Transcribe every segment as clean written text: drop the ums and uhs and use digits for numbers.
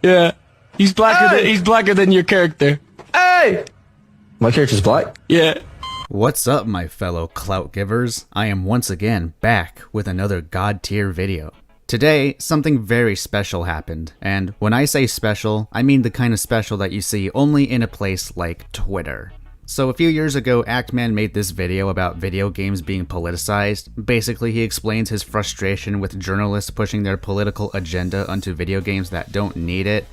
Yeah. He's blacker than your character. Hey! My character's black? Yeah. What's up, my fellow clout givers? I am once again back with another god tier video. Today, something very special happened, and when I say special, I mean the kind of special that you see only in a place like Twitter. So a few years ago, Actman made this video about video games being politicized. Basically, he explains his frustration with journalists pushing their political agenda onto video games that don't need it.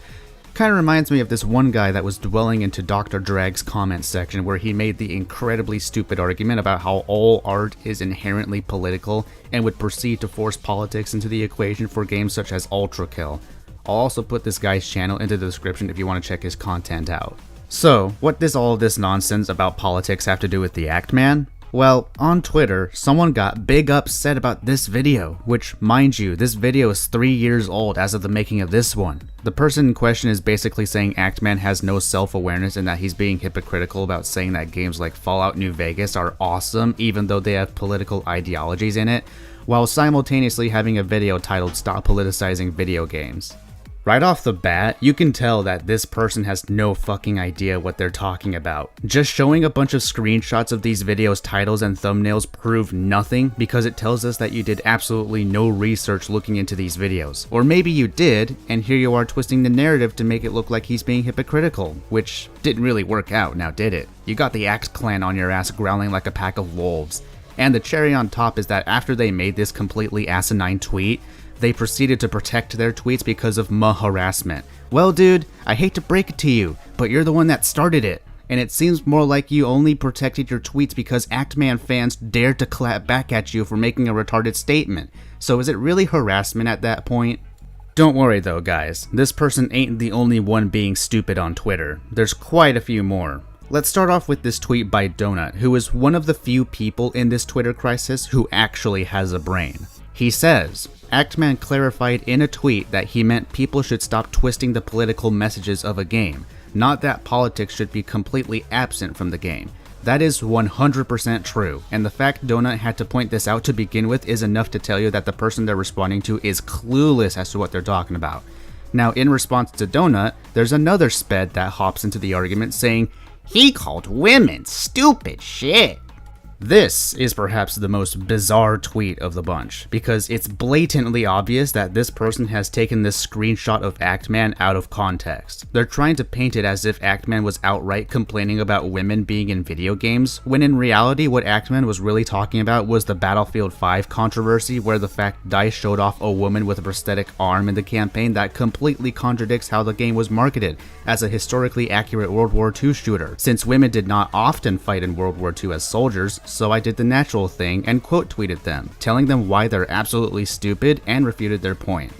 Kind of reminds me of this one guy that was dwelling into Dr. Drag's comment section where he made the incredibly stupid argument about how all art is inherently political and would proceed to force politics into the equation for games such as Ultra Kill. I'll also put this guy's channel into the description if you want to check his content out. So, what does all of this nonsense about politics have to do with the Actman? Well, on Twitter, someone got big upset about this video, which, mind you, this video is 3 years old as of the making of this one. The person in question is basically saying Actman has no self-awareness and that he's being hypocritical about saying that games like Fallout New Vegas are awesome even though they have political ideologies in it, while simultaneously having a video titled "Stop Politicizing Video Games." Right off the bat, you can tell that this person has no fucking idea what they're talking about. Just showing a bunch of screenshots of these videos' titles and thumbnails prove nothing because it tells us that you did absolutely no research looking into these videos. Or maybe you did, and here you are twisting the narrative to make it look like he's being hypocritical, which didn't really work out, now did it? You got the Axe clan on your ass growling like a pack of wolves. And the cherry on top is that after they made this completely asinine tweet, they proceeded to protect their tweets because of harassment. Well, dude, I hate to break it to you, but you're the one that started it. And it seems more like you only protected your tweets because Actman fans dared to clap back at you for making a retarded statement. So is it really harassment at that point? Don't worry though, guys. This person ain't the only one being stupid on Twitter. There's quite a few more. Let's start off with this tweet by Donut, who is one of the few people in this Twitter crisis who actually has a brain. He says, Actman clarified in a tweet that he meant people should stop twisting the political messages of a game, not that politics should be completely absent from the game. That is 100% true, and the fact Donut had to point this out to begin with is enough to tell you that the person they're responding to is clueless as to what they're talking about. Now, in response to Donut, there's another sped that hops into the argument saying, he called women stupid shit. This is perhaps the most bizarre tweet of the bunch, because it's blatantly obvious that this person has taken this screenshot of Actman out of context. They're trying to paint it as if Actman was outright complaining about women being in video games, when in reality what Actman was really talking about was the Battlefield 5 controversy, where the fact DICE showed off a woman with a prosthetic arm in the campaign that completely contradicts how the game was marketed as a historically accurate World War II shooter, since women did not often fight in World War II as soldiers. So I did the natural thing and quote tweeted them, telling them why they're absolutely stupid and refuted their point.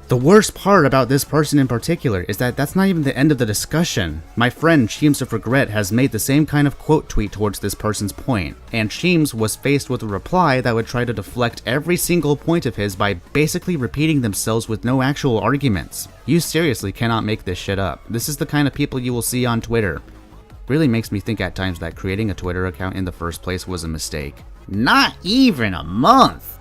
The worst part about this person in particular is that that's not even the end of the discussion. My friend Sheems of Regret has made the same kind of quote tweet towards this person's point, and Sheems was faced with a reply that would try to deflect every single point of his by basically repeating themselves with no actual arguments. You seriously cannot make this shit up. This is the kind of people you will see on Twitter. Really makes me think at times that creating a Twitter account in the first place was a mistake. Not even a month!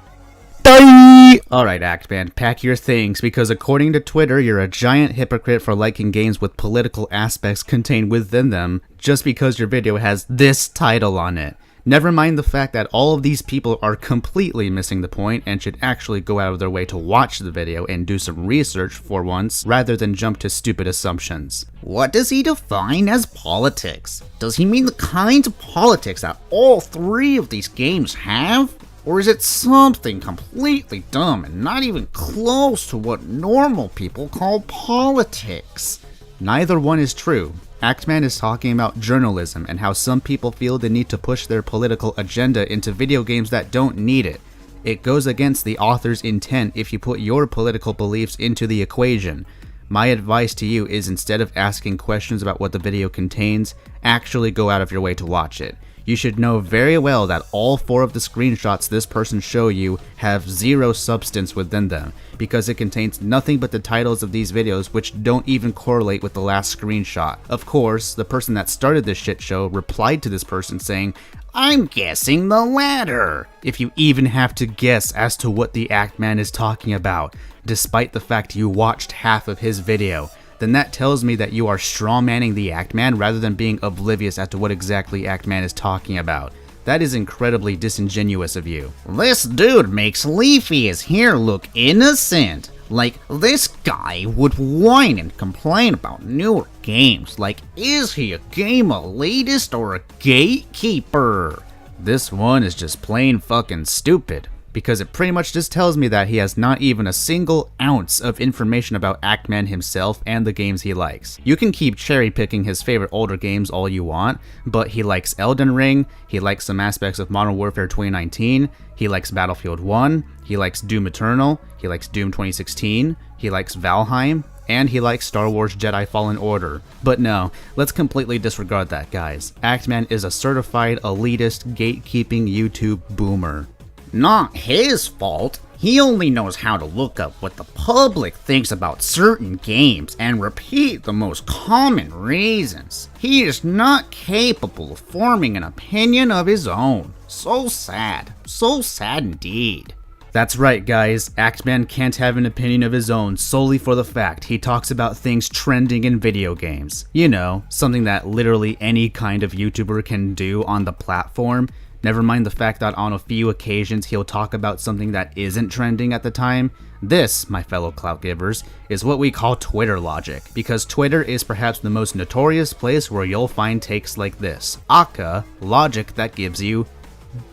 Alright, Actman, pack your things, because according to Twitter, you're a giant hypocrite for liking games with political aspects contained within them just because your video has this title on it. Never mind the fact that all of these people are completely missing the point and should actually go out of their way to watch the video and do some research for once, rather than jump to stupid assumptions. What does he define as politics? Does he mean the kinds of politics that all three of these games have? Or is it something completely dumb and not even close to what normal people call politics? Neither one is true. Actman is talking about journalism and how some people feel the need to push their political agenda into video games that don't need it. It goes against the author's intent if you put your political beliefs into the equation. My advice to you is, instead of asking questions about what the video contains, actually go out of your way to watch it. You should know very well that all 4 of the screenshots this person show you have zero substance within them, because it contains nothing but the titles of these videos which don't even correlate with the last screenshot. Of course, the person that started this shit show replied to this person saying, "I'm guessing the latter," if you even have to guess as to what the Actman is talking about, despite the fact you watched half of his video. then that tells me that you are strawmanning the Actman rather than being oblivious as to what exactly Actman is talking about. That is incredibly disingenuous of you. This dude makes Leafy's hair look innocent. Like, this guy would whine and complain about newer games. Like, is he a game elitist or a gatekeeper? This one is just plain fucking stupid, because it pretty much just tells me that he has not even a single ounce of information about Actman himself and the games he likes. You can keep cherry picking his favorite older games all you want, but he likes Elden Ring, he likes some aspects of Modern Warfare 2019, he likes Battlefield 1, he likes Doom Eternal, he likes Doom 2016, he likes Valheim, and he likes Star Wars Jedi Fallen Order. But no, let's completely disregard that, guys. Actman is a certified elitist gatekeeping YouTube boomer. Not his fault. He only knows how to look up what the public thinks about certain games and repeat the most common reasons. He is not capable of forming an opinion of his own. So sad. So sad indeed. That's right, guys. Actman can't have an opinion of his own solely for the fact he talks about things trending in video games. You know, something that literally any kind of YouTuber can do on the platform. Never mind the fact that on a few occasions he'll talk about something that isn't trending at the time. This, my fellow clout givers, is what we call Twitter logic, because Twitter is perhaps the most notorious place where you'll find takes like this, aka logic that gives you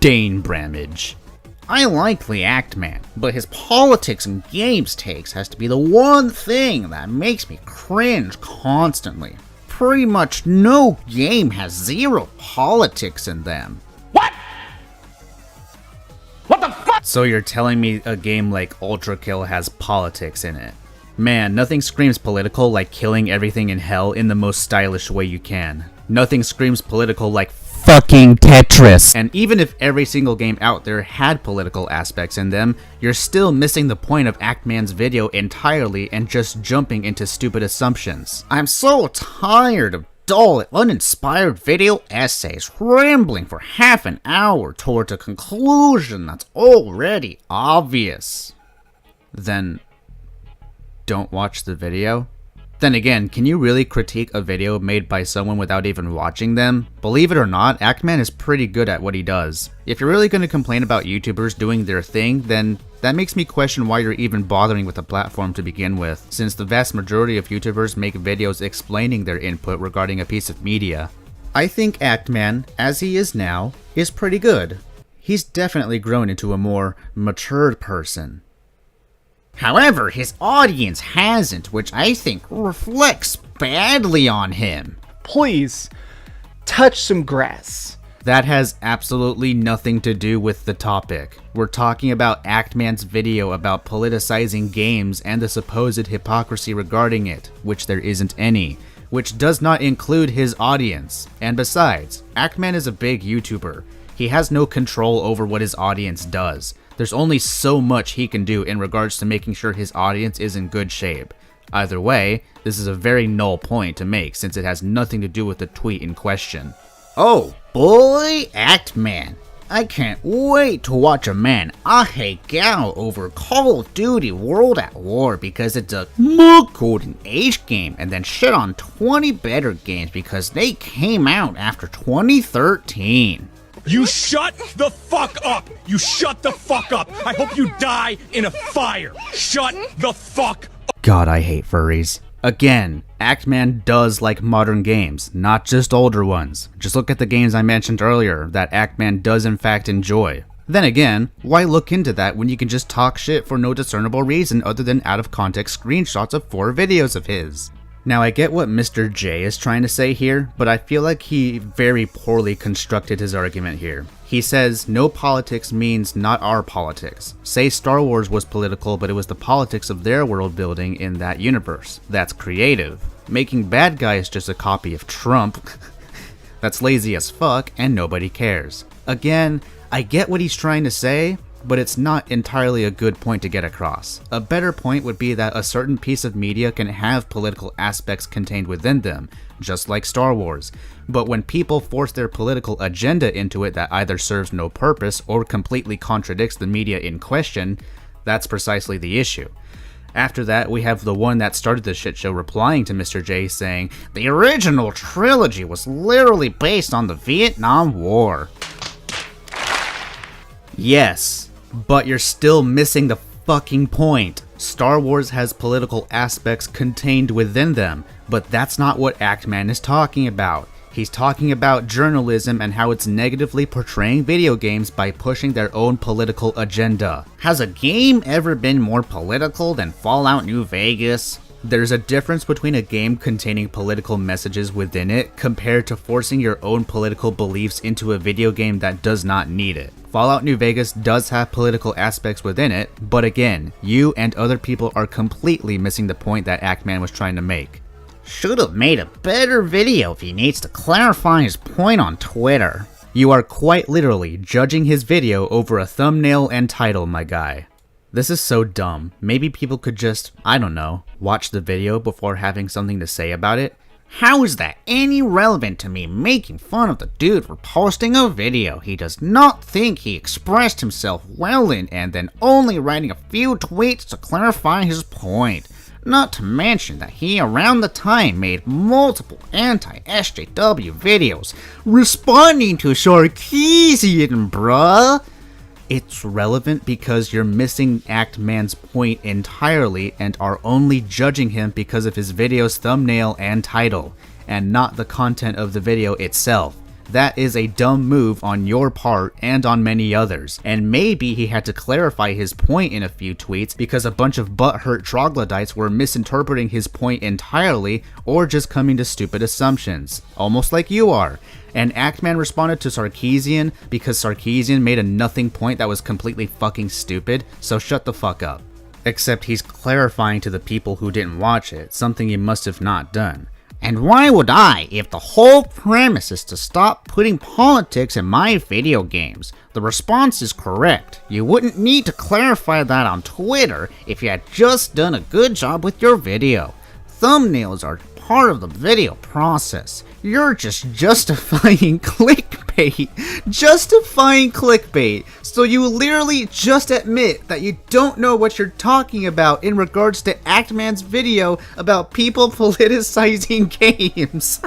Dane Bramage. I like the Actman, but his politics and games takes has to be the one thing that makes me cringe constantly. Pretty much no game has zero politics in them. So you're telling me a game like Ultra Kill has politics in it? Man, nothing screams political like killing everything in hell in the most stylish way you can. Nothing screams political like fucking Tetris. And even if every single game out there had political aspects in them, you're still missing the point of Actman's video entirely and just jumping into stupid assumptions. I'm so tired of dull, uninspired video essays rambling for half an hour towards a conclusion that's already obvious. Then don't watch the video? Then again, can you really critique a video made by someone without even watching them? Believe it or not, Actman is pretty good at what he does. If you're really going to complain about YouTubers doing their thing, then that makes me question why you're even bothering with the platform to begin with, since the vast majority of YouTubers make videos explaining their input regarding a piece of media. I think Actman, as he is now, is pretty good. He's definitely grown into a more matured person. However, his audience hasn't, which I think reflects badly on him. Please, touch some grass. That has absolutely nothing to do with the topic. We're talking about Actman's video about politicizing games and the supposed hypocrisy regarding it, which there isn't any, which does not include his audience. And besides, Actman is a big YouTuber. He has no control over what his audience does. There's only so much he can do in regards to making sure his audience is in good shape. Either way, this is a very null point to make since it has nothing to do with the tweet in question. Oh boy, Actman. I can't wait to watch a man aheg out over Call of Duty World at War because it's a golden age game and then shit on 20 better games because they came out after 2013. You shut the fuck up! You shut the fuck up! I hope you die in a fire! Shut the fuck up! God, I hate furries. Again, Actman does like modern games, not just older ones. Just look at the games I mentioned earlier that Actman does in fact enjoy. Then again, why look into that when you can just talk shit for no discernible reason other than out of context screenshots of 4 videos of his? Now I get what Mr. J is trying to say here, but I feel like he very poorly constructed his argument here. He says, no politics means not our politics. Say Star Wars was political, but it was the politics of their world building in that universe. That's creative. Making bad guys just a copy of Trump, that's lazy as fuck and nobody cares. Again, I get what he's trying to say, but it's not entirely a good point to get across. A better point would be that a certain piece of media can have political aspects contained within them, just like Star Wars. But when people force their political agenda into it that either serves no purpose or completely contradicts the media in question, that's precisely the issue. After that, we have the one that started the shit show replying to Mr. J saying, "The original trilogy was literally based on the Vietnam War." Yes, but you're still missing the fucking point. Star Wars has political aspects contained within them, but that's not what Actman is talking about. He's talking about journalism and how it's negatively portraying video games by pushing their own political agenda. Has a game ever been more political than Fallout New Vegas? There's a difference between a game containing political messages within it compared to forcing your own political beliefs into a video game that does not need it. Fallout New Vegas does have political aspects within it, but again, you and other people are completely missing the point that Actman was trying to make. Should have made a better video if he needs to clarify his point on Twitter. You are quite literally judging his video over a thumbnail and title, my guy. This is so dumb. Maybe people could just, I don't know, watch the video before having something to say about it. How is that any relevant to me making fun of the dude for posting a video he does not think he expressed himself well in and then only writing a few tweets to clarify his point? Not to mention that he around the time made multiple anti-SJW videos responding to Sarkeesian, bruh. It's relevant because you're missing Actman's point entirely and are only judging him because of his video's thumbnail and title, and not the content of the video itself. That is a dumb move on your part and on many others, and maybe he had to clarify his point in a few tweets because a bunch of butthurt troglodytes were misinterpreting his point entirely or just coming to stupid assumptions, almost like you are. And Actman responded to Sarkeesian because Sarkeesian made a nothing point that was completely fucking stupid, so shut the fuck up. Except he's clarifying to the people who didn't watch it, something he must have not done. And why would I, if the whole premise is to stop putting politics in my video games? The response is correct. You wouldn't need to clarify that on Twitter if you had just done a good job with your video. Thumbnails are part of the video process. You're just justifying clickbait. Justifying clickbait. So you literally just admit that you don't know what you're talking about in regards to Actman's video about people politicizing games.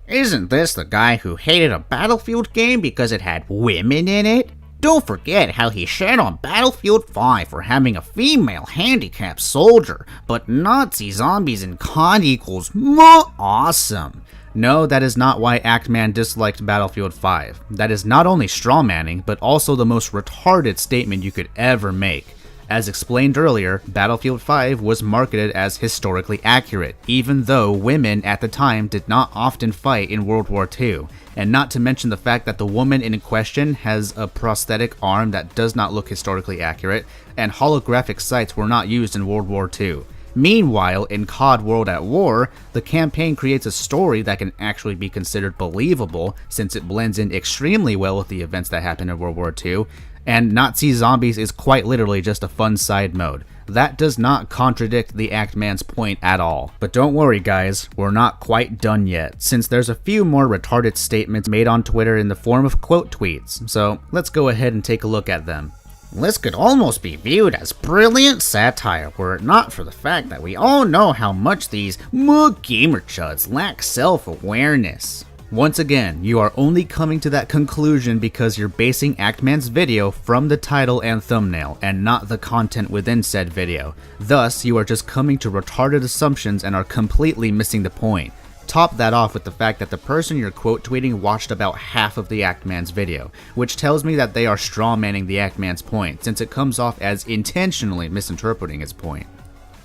Isn't this the guy who hated a Battlefield game because it had women in it? Don't forget how he shat on Battlefield 5 for having a female handicapped soldier, but Nazi zombies in COD equals more awesome. No, that is not why Actman disliked Battlefield 5. That is not only strawmanning, but also the most retarded statement you could ever make. As explained earlier, Battlefield 5 was marketed as historically accurate, even though women at the time did not often fight in World War II, and not to mention the fact that the woman in question has a prosthetic arm that does not look historically accurate, and holographic sights were not used in World War II. Meanwhile, in COD World at War, the campaign creates a story that can actually be considered believable since it blends in extremely well with the events that happened in World War II, and Nazi zombies is quite literally just a fun side mode. That does not contradict the Actman's point at all. But don't worry guys, we're not quite done yet, since there's a few more retarded statements made on Twitter in the form of quote tweets, so let's go ahead and take a look at them. This could almost be viewed as brilliant satire were it not for the fact that we all know how much these gamer chuds lack self-awareness. Once again, you are only coming to that conclusion because you're basing Actman's video from the title and thumbnail, and not the content within said video. Thus, you are just coming to retarded assumptions and are completely missing the point. Top that off with the fact that the person you're quote tweeting watched about half of the Actman's video, which tells me that they are strawmanning the Actman's point, since it comes off as intentionally misinterpreting his point.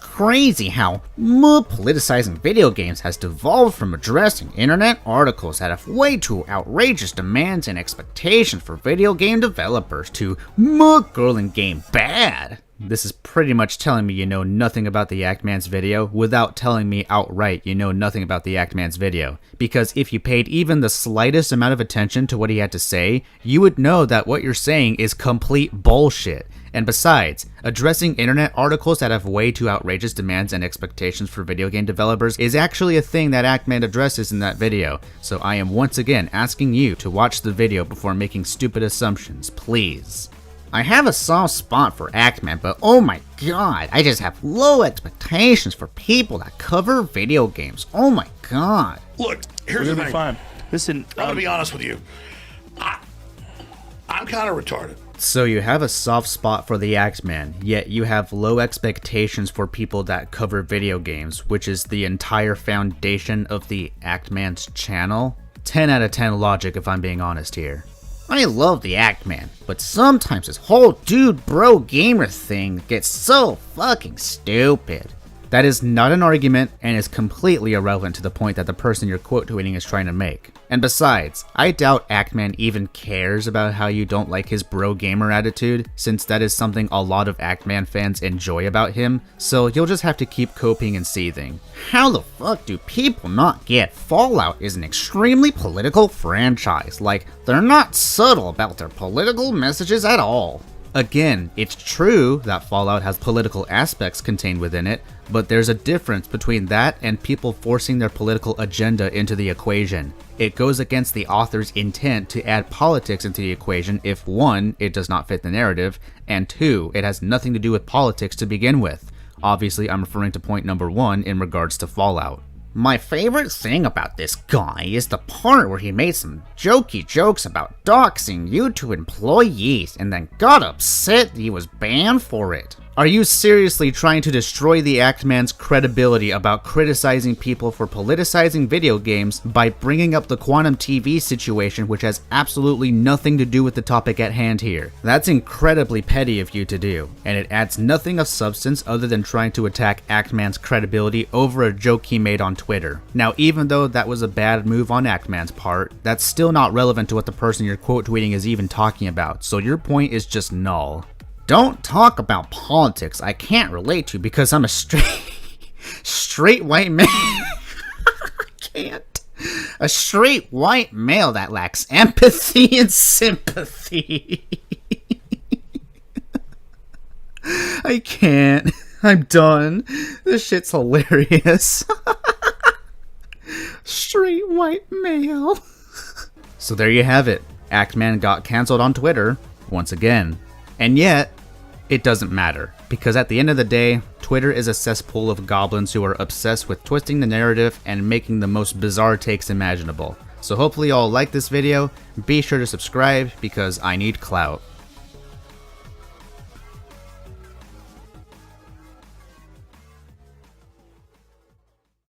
Crazy how politicizing video games has devolved from addressing internet articles that have way too outrageous demands and expectations for video game developers to girling game bad. This is pretty much telling me you know nothing about the Actman's video without telling me outright you know nothing about the Actman's video. Because if you paid even the slightest amount of attention to what he had to say, you would know that what you're saying is complete bullshit. And besides, addressing internet articles that have way too outrageous demands and expectations for video game developers is actually a thing that Actman addresses in that video. So I am once again asking you to watch the video before making stupid assumptions, please. I have a soft spot for Actman, but oh my god, I just have low expectations for people that cover video games. Oh my god. Look, here's the thing. Fine. Listen, I'm gonna be honest with you. I'm kind of retarded. So you have a soft spot for the Actman, yet you have low expectations for people that cover video games, which is the entire foundation of the Actman's channel? 10 out of 10 logic if I'm being honest here. I love the Actman, but sometimes this whole dude bro gamer thing gets so fucking stupid. That is not an argument and is completely irrelevant to the point that the person you're quote tweeting is trying to make. And besides, I doubt Actman even cares about how you don't like his bro gamer attitude, since that is something a lot of Actman fans enjoy about him, so you'll just have to keep coping and seething. How the fuck do people not get Fallout is an extremely political franchise? Like, they're not subtle about their political messages at all. Again, it's true that Fallout has political aspects contained within it, but there's a difference between that and people forcing their political agenda into the equation. It goes against the author's intent to add politics into the equation if 1, it does not fit the narrative, and 2, it has nothing to do with politics to begin with. Obviously, I'm referring to point number 1 in regards to Fallout. My favorite thing about this guy is the part where he made some jokey jokes about doxing YouTube employees and then got upset that he was banned for it. Are you seriously trying to destroy the Actman's credibility about criticizing people for politicizing video games by bringing up the Quantum TV situation, which has absolutely nothing to do with the topic at hand here? That's incredibly petty of you to do, and it adds nothing of substance other than trying to attack Actman's credibility over a joke he made on Twitter. Now, even though that was a bad move on Actman's part, that's still not relevant to what the person you're quote tweeting is even talking about, so your point is just null. Don't talk about politics I can't relate to because I'm a straight white man. I can't. A straight white male that lacks empathy and sympathy. I can't. I'm done. This shit's hilarious. Straight white male. So there you have it. Actman got cancelled on Twitter once again. And yet, it doesn't matter, because at the end of the day, Twitter is a cesspool of goblins who are obsessed with twisting the narrative and making the most bizarre takes imaginable. So hopefully y'all like this video, be sure to subscribe, because I need clout.